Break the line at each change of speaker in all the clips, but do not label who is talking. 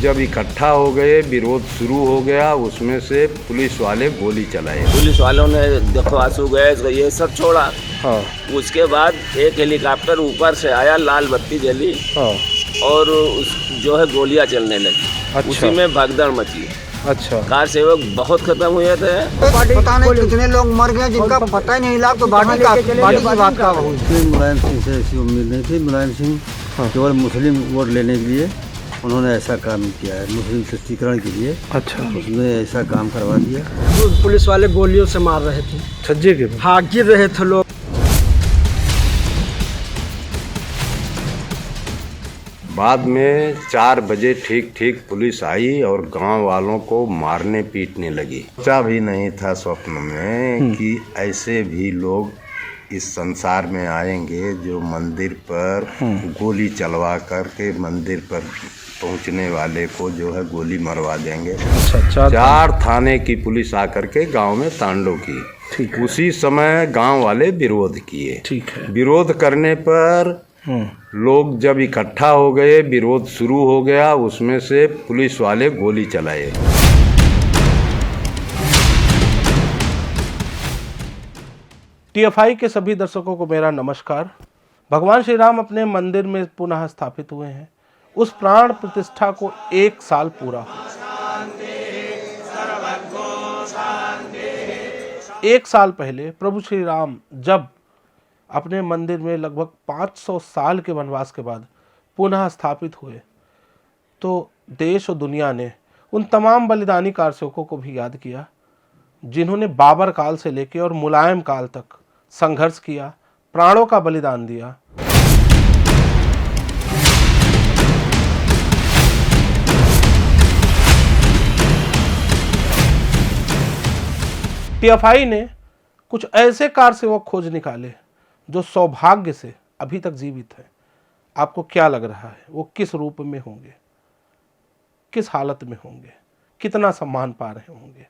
जब इकट्ठा हो गए, विरोध शुरू हो गया, उसमें से पुलिस वाले गोली चलाए।
पुलिस वालों ने देखो आंसू गैस ये सब छोड़ा।
हाँ
उसके बाद एक हेलीकॉप्टर ऊपर से आया, लाल बत्ती जली
हाँ।
और जो है गोलियां चलने लगी।
अच्छा।
उसी में भगदड़ मची।
अच्छा।
कार सेवक बहुत खत्म हुए थे।
पता नहीं कितने लोग मर गए जिनका पता ही नहीं लगा। तो बाड़ी की बात का हुई।
मुलायम सिंह से ऐसी उम्मीद नहीं थी। मुलायम सिंह केवल मुस्लिम वोट लेने के लिए उन्होंने ऐसा काम किया है, मुस्लिम तुष्टीकरण के लिए।
अच्छा।
उसने ऐसा काम करवा दिया।
पुलिस वाले गोलियों से मार रहे थे,
छज्जे के में।
हाँ गिर रहे थे लोग।
बाद में 4 बजे ठीक पुलिस आई और गांव वालों को मारने पीटने लगी। सोचा भी नहीं था स्वप्न में कि ऐसे भी लोग इस संसार में आएंगे जो मंदिर पर गोली चलवा करके मंदिर पर पहुंचने वाले को जो है गोली मरवा देंगे।
अच्छा।
4 थाने की पुलिस आकर के गांव में तांडव की।
ठीक है।
उसी समय गांव वाले विरोध किए।
ठीक है।
विरोध करने पर लोग जब इकट्ठा हो गए, विरोध शुरू हो गया, उसमें से पुलिस वाले गोली चलाए।
टीएफआई के सभी दर्शकों को मेरा नमस्कार। भगवान श्री राम अपने मंदिर में पुनः स्थापित हुए हैं। उस प्राण प्रतिष्ठा को 1 साल पूरा हुआ। 1 साल पहले प्रभु श्री राम जब अपने मंदिर में लगभग 500 साल के वनवास के बाद पुनः स्थापित हुए, तो देश और दुनिया ने उन तमाम बलिदानी कारसेवकों को भी याद किया जिन्होंने बाबर काल से लेकर और मुलायम काल तक संघर्ष किया, प्राणों का बलिदान दिया। टीएफआई ने कुछ ऐसे कारसेवक खोज निकाले जो सौभाग्य से अभी तक जीवित है। आपको क्या लग रहा है वो किस रूप में होंगे, किस हालत में होंगे, कितना सम्मान पा रहे होंगे?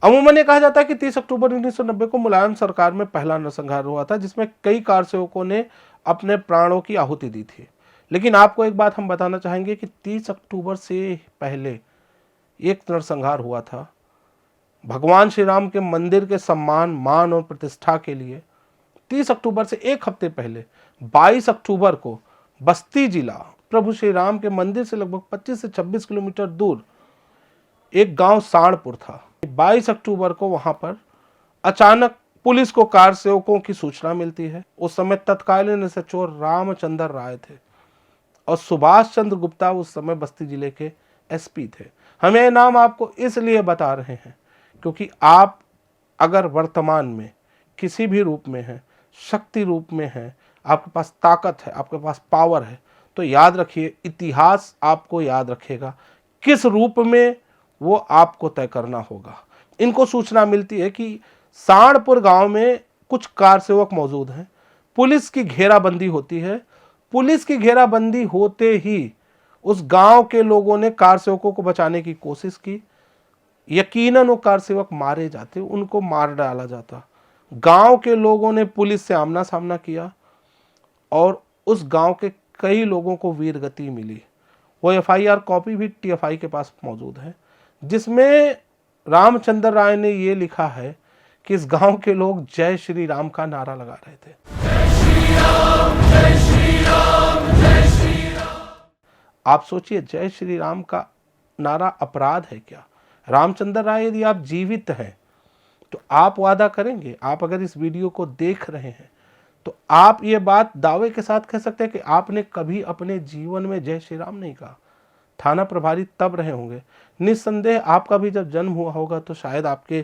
अमूमन ये कहा जाता है कि 30 अक्टूबर 1990 को मुलायम सरकार में पहला नरसंहार हुआ था जिसमें कई कारसेवकों ने अपने प्राणों की आहुति दी थी। लेकिन आपको एक बात हम बताना चाहेंगे कि 30 अक्टूबर से पहले एक नरसंहार हुआ था। भगवान श्री राम के मंदिर के सम्मान, मान और प्रतिष्ठा के लिए 30 अक्टूबर से 1 हफ्ते पहले 22 अक्टूबर को बस्ती जिला प्रभु श्री राम के मंदिर से लगभग 25 से 26 किलोमीटर दूर एक गांव साणपुर था। 22 अक्टूबर को वहां पर अचानक पुलिस को कार सेवकों की सूचना मिलती है। उस समय तत्कालीन एसएचओ रामचंद्र राय थे और सुभाष चंद्र गुप्ता उस समय बस्ती जिले के एसपी थे। हम ये नाम आपको इसलिए बता रहे हैं क्योंकि आप अगर वर्तमान में किसी भी रूप में हैं, शक्ति रूप में हैं, आपके पास ताकत है, आपके पास पावर है, तो याद रखिए इतिहास आपको याद रखेगा किस रूप में वो आपको तय करना होगा। इनको सूचना मिलती है कि साणपुर गांव में कुछ कार सेवक मौजूद हैं। पुलिस की घेराबंदी होती है। पुलिस की घेराबंदी होते ही उस गांव के लोगों ने कार सेवकों को बचाने की कोशिश की। यकीनन वो कार सेवक मारे जाते, उनको मार डाला जाता। गांव के लोगों ने पुलिस से आमना सामना किया और उस गांव के कई लोगों को वीरगति मिली। वो एफआईआर कॉपी भी टीएफआई के पास मौजूद है जिसमें रामचंद्र राय ने ये लिखा है कि इस गांव के लोग जय श्री राम का नारा लगा रहे थे। जय श्री राम, जय श्री राम, जय श्री राम। आप सोचिए, जय श्री राम का नारा अपराध है क्या? रामचंद्र राय यदि आप जीवित हैं तो आप वादा करेंगे, आप अगर इस वीडियो को देख रहे हैं तो आप ये बात दावे के साथ कह सकते हैं कि आपने कभी अपने जीवन में जय श्री राम नहीं कहा। थाना प्रभारी तब रहे होंगे, निस्संदेह आपका भी जब जन्म हुआ होगा तो शायद आपके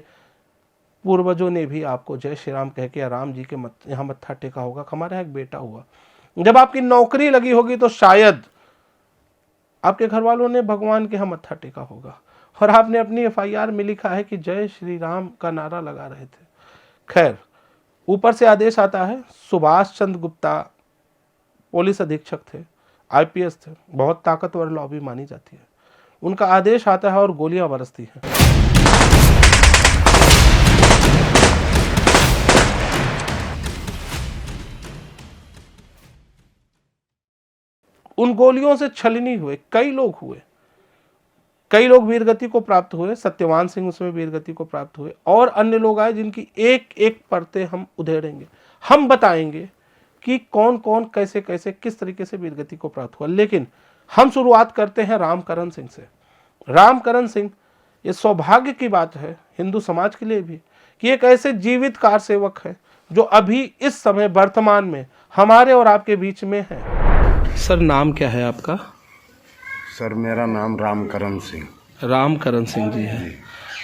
पूर्वजों ने भी आपको जय श्री राम कह के राम जी के यहाँ मत्था टेका होगा। हमारे यहाँ एक बेटा हुआ, जब आपकी नौकरी लगी होगी तो शायद आपके घर वालों ने भगवान के यहाँ मत्था टेका होगा और आपने अपनी एफआईआर में लिखा है कि जय श्री राम का नारा लगा रहे थे। खैर, ऊपर से आदेश आता है। सुभाष चंद्र गुप्ता पुलिस अधीक्षक थे, आईपीएस थे, बहुत ताकतवर लॉबी मानी जाती है। उनका आदेश आता है और गोलियां बरसती हैं। उन गोलियों से छलनी हुए कई लोग हुए, कई लोग वीरगति को प्राप्त हुए। सत्यवान सिंह उसमें वीरगति को प्राप्त हुए और अन्य लोग आए जिनकी एक एक परतें हम उधेड़ेंगे, हम बताएंगे कि कौन कौन कैसे कैसे किस तरीके से वीरगति को प्राप्त हुआ। लेकिन हम शुरुआत करते हैं रामकरण सिंह से। रामकरण सिंह, ये सौभाग्य की बात है हिंदू समाज के लिए भी कि एक ऐसे जीवित कार सेवक है जो अभी इस समय वर्तमान में हमारे और आपके बीच में है। सर नाम क्या है आपका?
सर मेरा नाम रामकरण सिंह।
रामकरण सिंह जी है।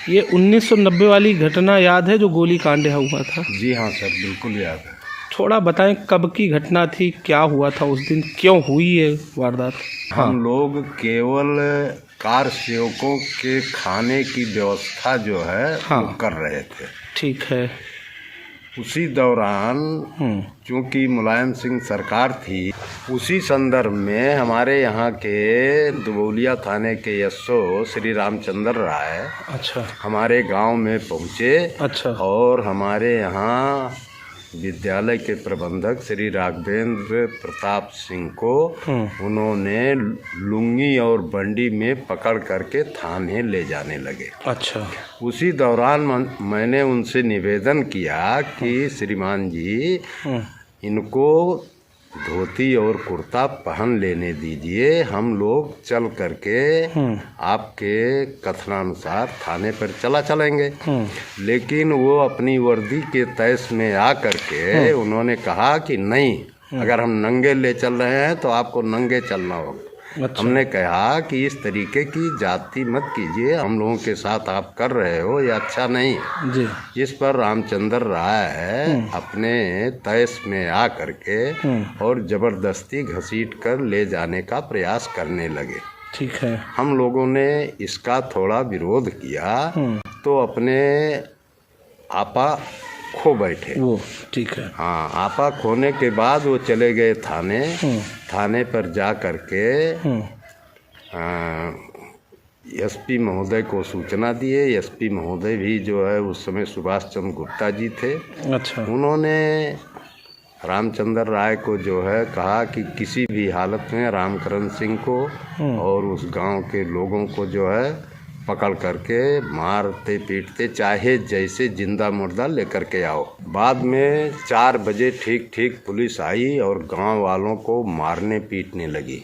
ये 1990 वाली घटना याद है जो गोली कांड हुआ था?
जी हाँ सर, बिल्कुल याद है।
थोड़ा बताएं कब की घटना थी, क्या हुआ था उस दिन, क्यों हुई ये वारदात?
हम लोग केवल कार सेवकों के खाने की व्यवस्था जो है वो कर रहे थे।
ठीक है।
उसी दौरान चूंकि मुलायम सिंह सरकार थी, उसी संदर्भ में हमारे यहाँ के दुबौलिया थाने के एसओ श्री रामचंद्र राय
अच्छा
हमारे गांव में पहुँचे।
अच्छा।
और हमारे यहाँ विद्यालय के प्रबंधक श्री राघवेंद्र प्रताप सिंह को उन्होंने लुंगी और बंडी में पकड़ करके थाने ले जाने लगे।
अच्छा।
उसी दौरान मैंने उनसे निवेदन किया कि श्रीमान जी इनको धोती और कुर्ता पहन लेने दीजिए, हम लोग चल करके आपके कथनानुसार थाने पर चलेंगे। लेकिन वो अपनी वर्दी के तैस में आ करके उन्होंने कहा कि नहीं, अगर हम नंगे ले चल रहे हैं तो आपको नंगे चलना होगा। अच्छा। हमने कहा कि इस तरीके की जाति मत कीजिए, हम लोगों के साथ आप कर रहे हो, ये अच्छा नहीं
जी।
इस पर रामचंद्र राय अपने तैस में आ करके और जबरदस्ती घसीट कर ले जाने का प्रयास करने लगे।
ठीक है।
हम लोगों ने इसका थोड़ा विरोध किया तो अपने आपा खो बैठे।
वो ठीक है।
हाँ, आपा खोने के बाद वो चले गए थाने। थाने पर जा करके एसपी महोदय को सूचना दिए। एसपी महोदय भी जो है उस समय सुभाष चंद्र गुप्ता जी थे।
अच्छा।
उन्होंने रामचंद्र राय को जो है कहा कि किसी भी हालत में रामकरण सिंह को और उस गांव के लोगों को जो है पकड़ करके मारते पीटते चाहे जैसे जिंदा मुर्दा लेकर के आओ। बाद में 4 बजे ठीक पुलिस आई और गांव वालों को मारने पीटने लगी।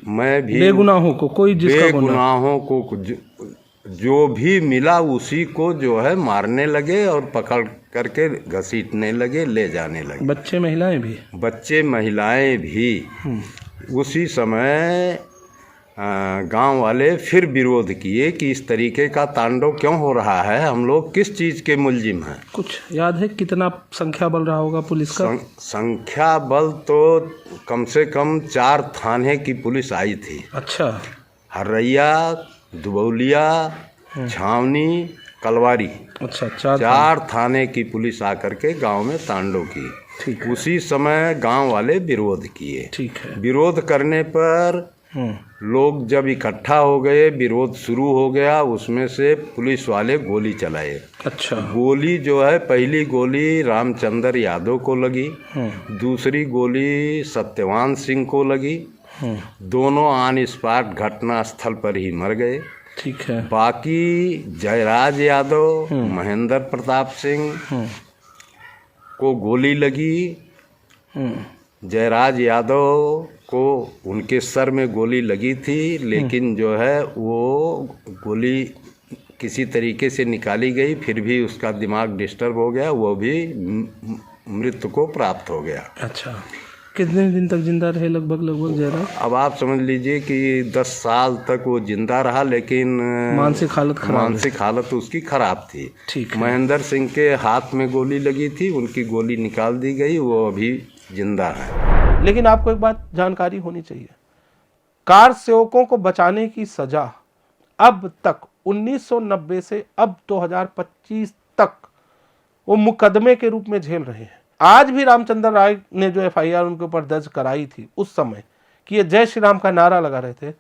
मैं भी
बेगुनाहों को, कोई जिसका
बेगुनाहों को जो भी मिला उसी को जो है मारने लगे और पकड़ करके घसीटने लगे, ले जाने लगे।
बच्चे महिलाएं भी।
उसी समय गांव वाले फिर विरोध किए कि इस तरीके का तांडव क्यों हो रहा है, हम लोग किस चीज़ के मुलजिम हैं।
कुछ याद है कितना संख्या बल रहा होगा पुलिस का?
संख्या बल तो कम से कम 4 थाने की पुलिस आई थी। अच्छा। हर्रैया, दुबौलिया, छावनी, कलवारी। अच्छा। 4 थाने की पुलिस आकर के गांव में तांडव की। ठीक है। उसी समय गांव वाले विरोध किए। ठीक है। विरोध करने पर लोग जब इकट्ठा हो गए, विरोध शुरू हो गया, उसमें से पुलिस वाले गोली चलाए। अच्छा। गोली जो है, पहली गोली रामचंद्र यादव को लगी, दूसरी गोली सत्यवान सिंह को लगी। दोनों ऑन स्पॉट घटना स्थल पर ही मर गए। ठीक है। बाकी जयराज यादव, महेंद्र प्रताप सिंह को गोली लगी। जयराज यादव को उनके सर में गोली लगी थी, लेकिन जो है वो गोली किसी तरीके से निकाली गई, फिर भी उसका दिमाग डिस्टर्ब हो गया, वो भी मृत्यु को प्राप्त हो गया। अच्छा।
कितने दिन तक जिंदा रहे लगभग जयराज?
अब आप समझ लीजिए कि 10 साल तक वो जिंदा रहा, लेकिन मानसिक हालत उसकी खराब थी। ठीक है। महेंद्र सिंह के हाथ में गोली लगी थी, उनकी गोली निकाल दी गई, वो अभी जिंदा है।
लेकिन आपको एक बात जानकारी होनी चाहिए, कार सेवकों को बचाने की सजा अब तक 1990 से अब 2025 तक वो मुकदमे के रूप में झेल रहे हैं। आज भी रामचंद्र राय ने जो एफआईआर उनके ऊपर दर्ज कराई थी उस समय कि ये जय श्री राम का नारा लगा रहे थे,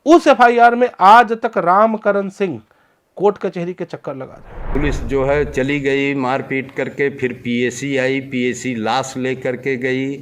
उस एफआईआर में आज तक रामकरण सिंह कोर्ट कचहरी के चक्कर लगा रहे।
पुलिस जो है चली गई मारपीट करके, फिर पीएसी आई, पीएसी लाश ले करके गई,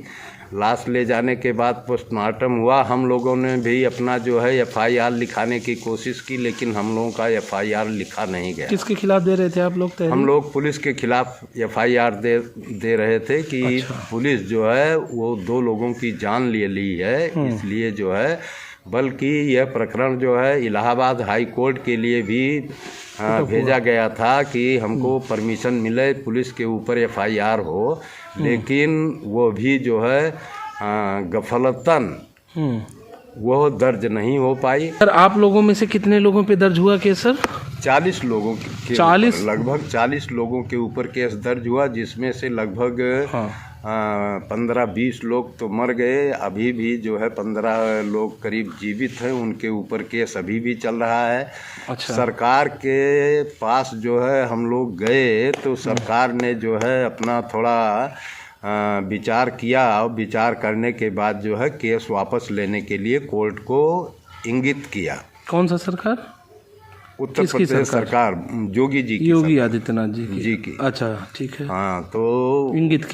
लाश ले जाने के बाद पोस्टमार्टम हुआ। हम लोगों ने भी अपना जो है FIR लिखाने की कोशिश की, लेकिन हम लोगों का FIR लिखा नहीं गया।
किसके खिलाफ दे रहे थे आप लोग तहरीर?
हम लोग पुलिस के खिलाफ FIR दे रहे थे कि पुलिस जो है वो 2 लोगों की जान ले ली है, इसलिए जो है, बल्कि यह प्रकरण जो है इलाहाबाद हाई कोर्ट के लिए भी भेजा गया था कि हमको परमिशन मिले पुलिस के ऊपर FIR हो, लेकिन वो भी जो है गफलतन वो दर्ज नहीं हो पाई।
सर आप लोगों में से कितने लोगों पे दर्ज हुआ केस सर?
40 लोगों के
40?
लगभग 40 लोगों के ऊपर केस दर्ज हुआ, जिसमें से लगभग 15-20 लोग तो मर गए। अभी भी जो है 15 लोग करीब जीवित हैं, उनके ऊपर केस अभी भी चल रहा है।
अच्छा।
सरकार के पास जो है हम लोग गए तो सरकार ने जो है अपना थोड़ा विचार किया, और विचार करने के बाद जो है केस वापस लेने के लिए कोर्ट को इंगित किया।
कौन सा सरकार?
उत्तर प्रदेश सरकार, योगी जी की,
योगी आदित्यनाथ जी
की।
अच्छा ठीक है।
हाँ, तो
इंगित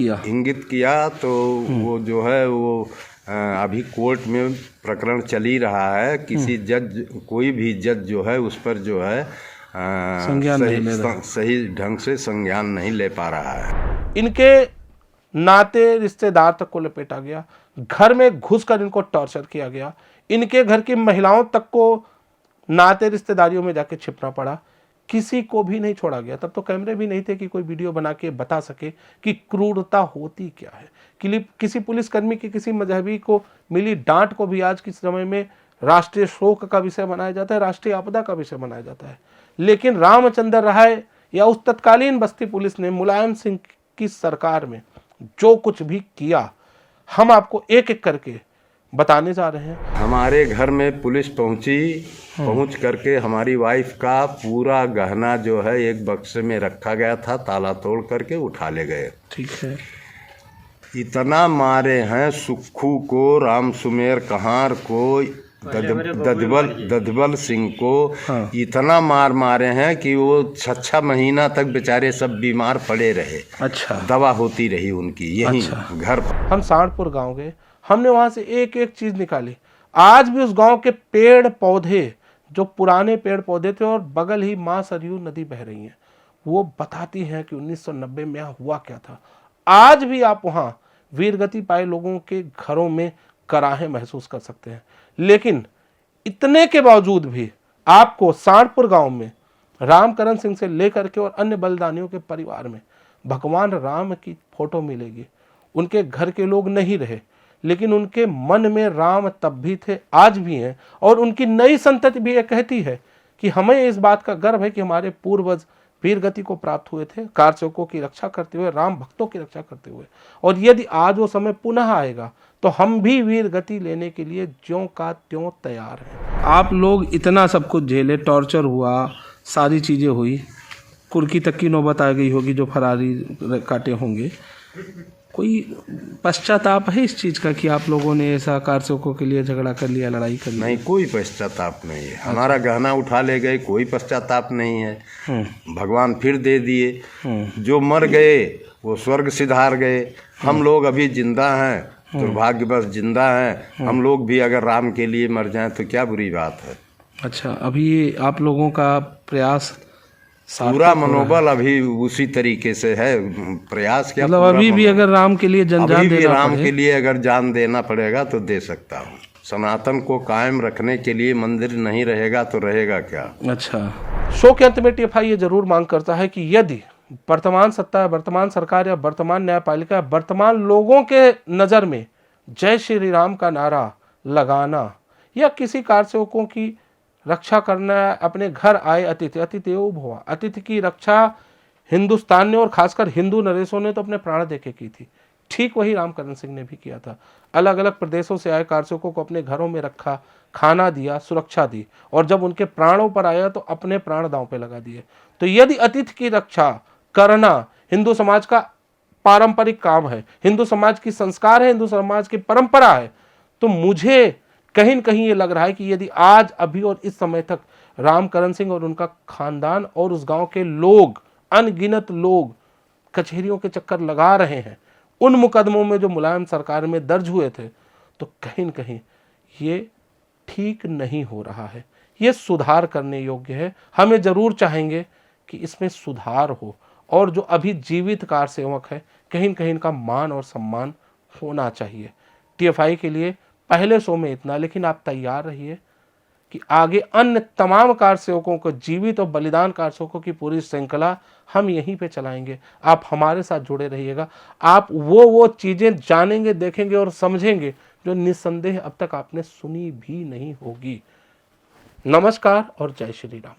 किया
तो वो जो है वो अभी कोर्ट में प्रकरण चल ही रहा है। किसी जज, कोई भी जज जो है उस पर जो है सही ढंग से संज्ञान नहीं ले पा रहा है।
इनके नाते रिश्तेदार तक को लपेटा गया, घर में घुसकर इनको टॉर्चर किया गया, इनके घर की महिलाओं तक को नाते रिश्तेदारियों में जाके छिपना पड़ा, किसी को भी नहीं छोड़ा गया। तब तो कैमरे भी नहीं थे कि कोई वीडियो बना के बता सके कि क्रूरता होती क्या है। किसी पुलिसकर्मी की, किसी मजहबी को मिली डांट को भी आज के समय में राष्ट्रीय शोक का विषय बनाया जाता है, राष्ट्रीय आपदा का विषय बनाया जाता है। लेकिन रामचंद्र राय या उस तत्कालीन बस्ती पुलिस ने मुलायम सिंह की सरकार में जो कुछ भी किया, हम आपको एक एक करके बताने जा रहे हैं।
हमारे घर में पुलिस पहुंच करके हमारी वाइफ का पूरा गहना जो है एक बक्से में रखा गया था, ताला तोड़ करके उठा ले गए।
ठीक है।
इतना मारे हैं सुक्खू को, राम सुमेर कहार को, ददबल सिंह को। हाँ। इतना मारे हैं कि वो 6 महीना तक बेचारे सब बीमार पड़े रहे।
अच्छा। दवा
होती रही उनकी यहीं घर पर।
हम सांडपुर गांव गए, हमने वहां से एक एक चीज निकाली। आज भी उस गांव के पेड़ पौधे, जो पुराने पेड़ पौधे थे, और बगल ही मां सरयू नदी बह रही है, वो बताती हैं कि 1990 में यहाँ हुआ क्या था। आज भी आप वहाँ वीरगति पाए लोगों के घरों में कराहे महसूस कर सकते हैं। लेकिन इतने के बावजूद भी आपको सांडपुर गांव में रामकरण सिंह से लेकर के और अन्य बलिदानियों के परिवार में भगवान राम की फोटो मिलेगी। उनके घर के लोग नहीं रहे, लेकिन उनके मन में राम तब भी थे, आज भी हैं, और उनकी नई संतति भी ये कहती है कि हमें इस बात का गर्व है कि हमारे पूर्वज वीरगति को प्राप्त हुए थे, कारसेवकों की रक्षा करते हुए, राम भक्तों की रक्षा करते हुए। और यदि आज वो समय पुनः आएगा तो हम भी वीरगति लेने के लिए ज्यों का त्यों तैयार हैं। आप लोग इतना सब कुछ झेले, टॉर्चर हुआ, सारी चीज़ें हुई, कुर्की तक की नौबत आ गई होगी, जो फरारी काटे होंगे। कोई पश्चाताप है इस चीज़ का कि आप लोगों ने ऐसा कारसेवकों के लिए झगड़ा कर लिया, लड़ाई कर लिया?
नहीं, कोई पश्चाताप नहीं है। हमारा गहना उठा ले गए, कोई पश्चाताप नहीं है। भगवान फिर दे दिए। जो मर गए वो स्वर्ग सिधार गए। हम लोग अभी जिंदा हैं, दुर्भाग्यवश जिंदा हैं। हम लोग भी अगर राम के लिए मर जाएं तो क्या बुरी बात है।
अच्छा, अभी आप लोगों का प्रयास,
पूरा मनोबल अभी उसी तरीके से है। प्रयास क्या,
मतलब अभी भी अगर राम के लिए जान
राम के लिए अगर जान देना पड़ेगा तो दे सकता हूँ। सनातन को कायम रखने के लिए मंदिर नहीं रहेगा तो रहेगा क्या।
अच्छा, शो के अंत में TFI ये जरूर मांग करता है कि यदि वर्तमान सत्ता, वर्तमान सरकार या वर्तमान न्यायपालिका, वर्तमान लोगों के नज़र में जय श्री राम का नारा लगाना या किसी कारसेवकों की रक्षा करना, अपने घर आए अतिथि देवो भव, अतिथि की रक्षा हिंदुस्तान ने और खासकर हिंदू नरेशों ने तो अपने प्राण देके की थी। ठीक वही रामकरण सिंह ने भी किया था। अलग अलग प्रदेशों से आए कारसेवकों को अपने घरों में रखा, खाना दिया, सुरक्षा दी, और जब उनके प्राणों पर आया तो अपने प्राण दांव पे लगा दिए। तो यदि अतिथि की रक्षा करना हिंदू समाज का पारंपरिक काम है, हिंदू समाज की संस्कार है, हिंदू समाज की परंपरा है, तो मुझे कहीं न कहीं ये लग रहा है कि यदि आज, अभी और इस समय तक रामकरण सिंह और उनका खानदान और उस गांव के लोग, अनगिनत लोग कचहरियों के चक्कर लगा रहे हैं, उन मुकदमों में जो मुलायम सरकार में दर्ज हुए थे, तो कहीं न कहीं ये ठीक नहीं हो रहा है, ये सुधार करने योग्य है। हमें ज़रूर चाहेंगे कि इसमें सुधार हो और जो अभी जीवित कार सेवक है कहीं न कहीं इनका मान और सम्मान होना चाहिए। टीएफआई के लिए पहले शो में इतना, लेकिन आप तैयार रहिए कि आगे अन्य तमाम कार सेवकों को, जीवित और बलिदान कार सेवकों की पूरी श्रृंखला हम यहीं पे चलाएंगे। आप हमारे साथ जुड़े रहिएगा। आप वो चीज़ें जानेंगे, देखेंगे और समझेंगे जो निस्संदेह अब तक आपने सुनी भी नहीं होगी। नमस्कार और जय श्री राम।